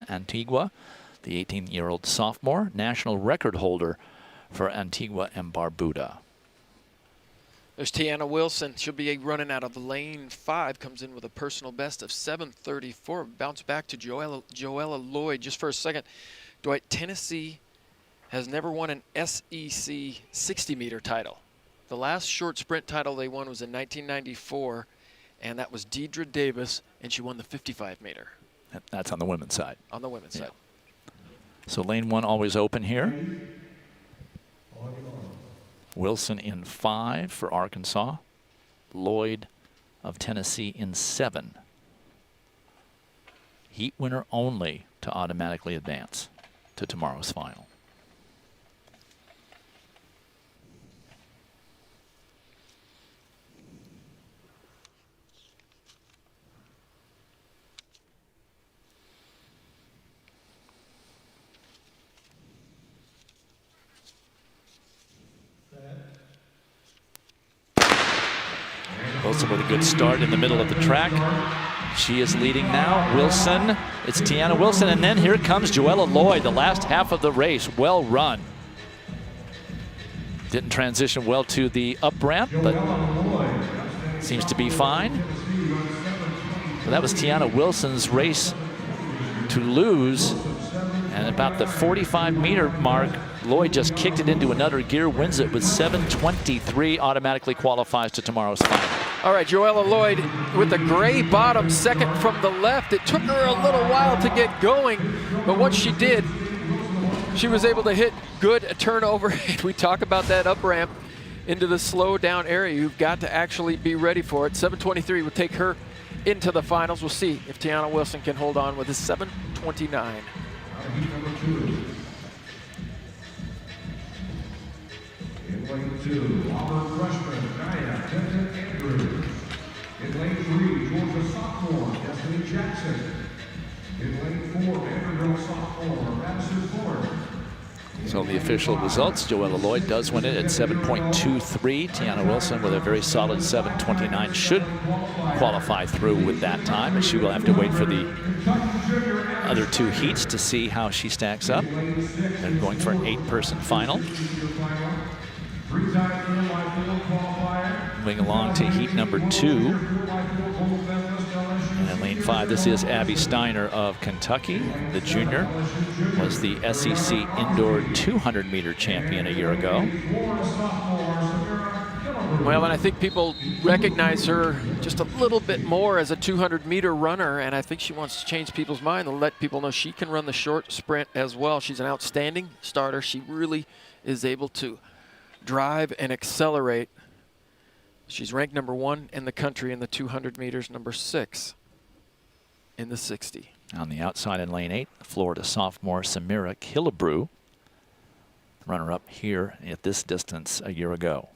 Antigua, the 18-year-old sophomore, national record holder for Antigua and Barbuda. There's Tiana Wilson. She'll be running out of lane 5. Comes in with a personal best of 7:34. Bounce back to Joella Lloyd just for a second. Dwight, Tennessee has never won an SEC 60-meter title. The last short sprint title they won was in 1994, and that was Deidre Davis, and she won the 55-meter. That's on the women's side. On the women's side. So lane 1 always open here. Wilson in 5 for Arkansas. Lloyd of Tennessee in 7. Heat winner only to automatically advance to tomorrow's final. Wilson with a good start in the middle of the track. She is leading now. Wilson, it's Tiana Wilson, and then here comes Joella Lloyd, the last half of the race. Well run. Didn't transition well to the up ramp, but seems to be fine. So that was Tiana Wilson's race to lose. And about the 45-meter mark, Lloyd just kicked it into another gear, wins it with 7:23, automatically qualifies to tomorrow's final. All right, Joella Lloyd with the gray bottom, second from the left. It took her a little while to get going, but once she did, she was able to hit good a turnover. We talk about that up ramp into the slow down area. You've got to actually be ready for it. 7:23 will take her into the finals. We'll see if Tiana Wilson can hold on with a 7:29. In lane 2, Auburn freshman Naya Kenton Andrews. In lane 3, Georgia sophomore Destiny Jackson. In lane 4, Vanderbilt sophomore Madison Ford. So the official results, Joella Lloyd does win it at 7.23. Tiana Wilson with a very solid 7.29 should qualify through with that time, and she will have to wait for the other 2 heats to see how she stacks up. They're going for an 8-person final. Moving along to heat number 2. And in lane 5, this is Abby Steiner of Kentucky. The junior was the SEC indoor 200-meter champion a year ago. Well, and I think people recognize her just a little bit more as a 200-meter runner, and I think she wants to change people's mind and let people know she can run the short sprint as well. She's an outstanding starter. She really is able to drive and accelerate. She's ranked number 1 in the country in the 200 meters, number 6 in the 60. On the outside in lane 8, Florida sophomore Samira Killebrew, runner-up here at this distance a year ago.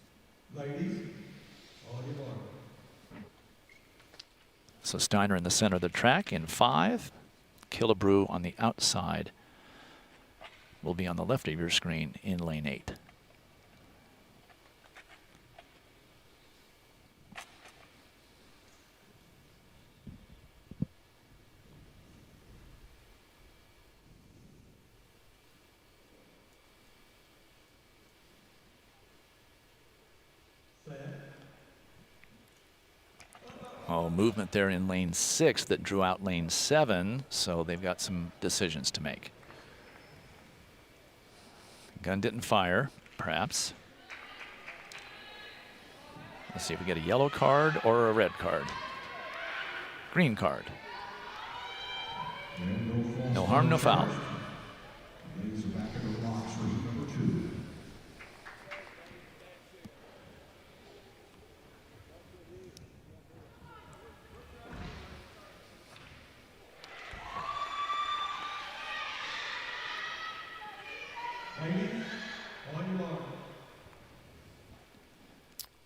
So Steiner in the center of the track in 5. Killebrew on the outside will be on the left of your screen in lane 8. Oh, movement there in lane 6 that drew out lane 7, so they've got some decisions to make. Gun didn't fire, perhaps. Let's see if we get a yellow card or a red card. Green card. No harm, no foul.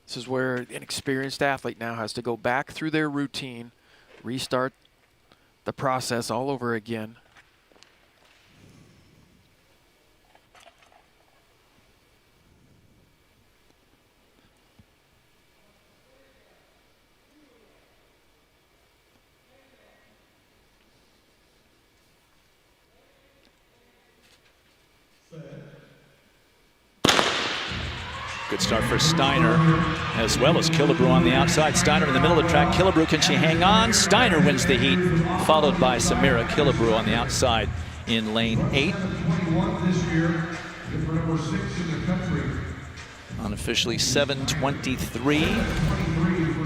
This is where an experienced athlete now has to go back through their routine, restart the process all over again. Good start for Steiner, as well as Killebrew on the outside. Steiner in the middle of the track. Killebrew, can she hang on? Steiner wins the heat, followed by Samira. Killebrew on the outside in lane 8. Unofficially 7:23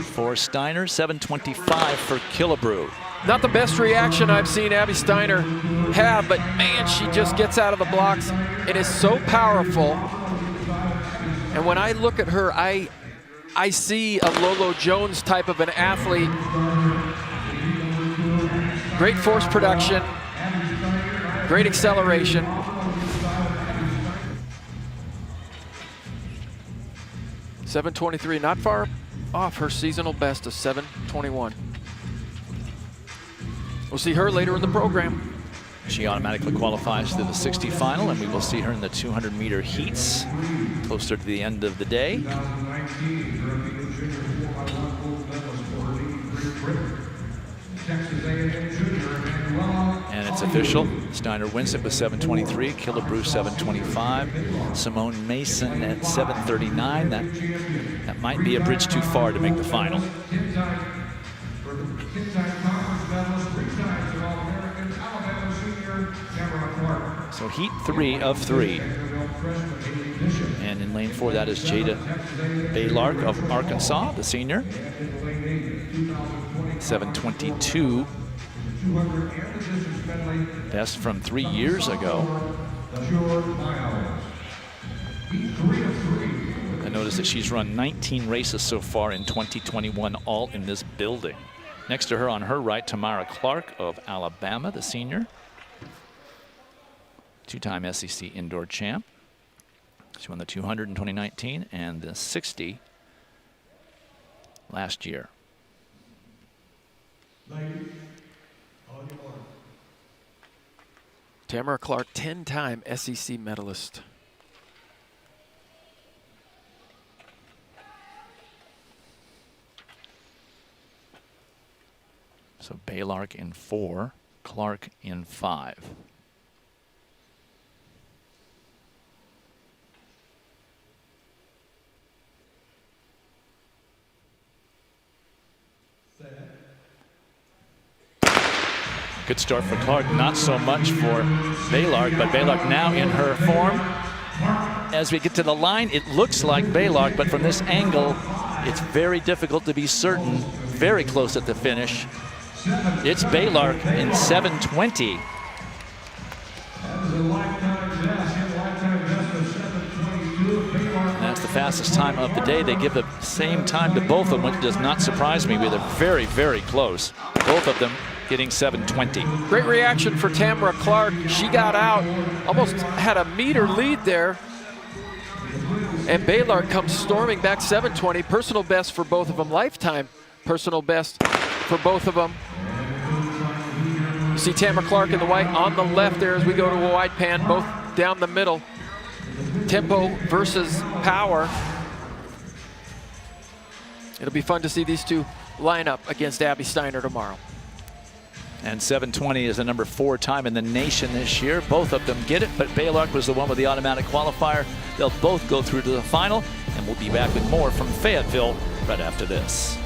for Steiner, 7:25 for Killebrew. Not the best reaction I've seen Abby Steiner have, but man, she just gets out of the blocks. It is so powerful. And when I look at her, I see a Lolo Jones type of an athlete. Great force production, great acceleration. .723, not far off her seasonal best of 7:21. We'll see her later in the program. She automatically qualifies to the 60 final, and we will see her in the 200-meter heats closer to the end of the day. And it's official. Steiner wins it with 7:23. Killebrew 7:25. Simone Mason at 7:39. That might be a bridge too far to make the final. So heat 3 of 3. And in lane 4, that is Jada Baylark of Arkansas, the senior. 7:22. Best from 3 years ago. I noticed that she's run 19 races so far in 2021, all in this building. Next to her on her right, Tamara Clark of Alabama, the senior. Two-time SEC indoor champ. She won the 200 in 2019 and the 60 last year. Tamara Clark, 10-time SEC medalist. So Baylark in 4, Clark in 5. Good start for Clark, not so much for Baylark, but Baylark now in her form. As we get to the line, it looks like Baylark, but from this angle, it's very difficult to be certain. Very close at the finish. It's Baylark in 7:20. That's the fastest time of the day. They give the same time to both of them, which does not surprise me. They're very, very close. Both of them getting 7:20. Great reaction for Tamara Clark. She got out, almost had a meter lead there. And Baylark comes storming back 7:20. Personal best for both of them. Lifetime personal best for both of them. You see Tamara Clark in the white on the left there as we go to a wide pan, both down the middle. Tempo versus power. It'll be fun to see these two line up against Abby Steiner tomorrow. And 7:20 is the number 4 time in the nation this year. Both of them get it, but Baylark was the one with the automatic qualifier. They'll both go through to the final, and we'll be back with more from Fayetteville right after this.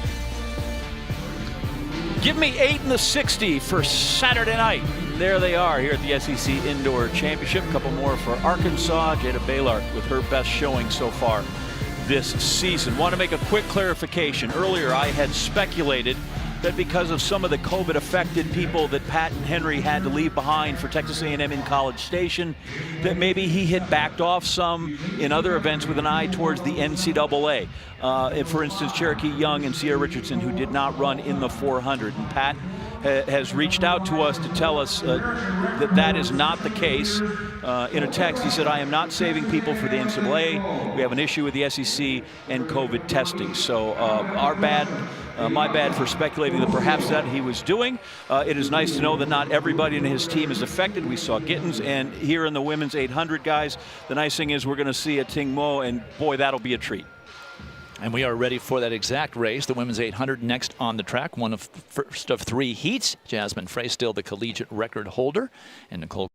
Give me 8 in the 60 for Saturday night. There they are here at the SEC Indoor Championship. A couple more for Arkansas. Jada Baylark with her best showing so far this season. Want to make a quick clarification. Earlier I had speculated that because of some of the COVID-affected people that Pat and Henry had to leave behind for Texas A&M in College Station, that maybe he had backed off some in other events with an eye towards the NCAA. For instance, Cherokee Young and Sierra Richardson, who did not run in the 400. And Pat has reached out to us to tell us that that is not the case. In a text, he said, I am not saving people for the NCAA. We have an issue with the SEC and COVID testing. So our bad. My bad for speculating that perhaps that he was doing. It is nice to know that not everybody in his team is affected. We saw Gittens, and here in the women's 800 guys, the nice thing is we're going to see a Ting Mo, and boy, that'll be a treat. And we are ready for that exact race. The women's 800 next on the track. First of 3 heats. Jasmine Frey still the collegiate record holder, and Nicole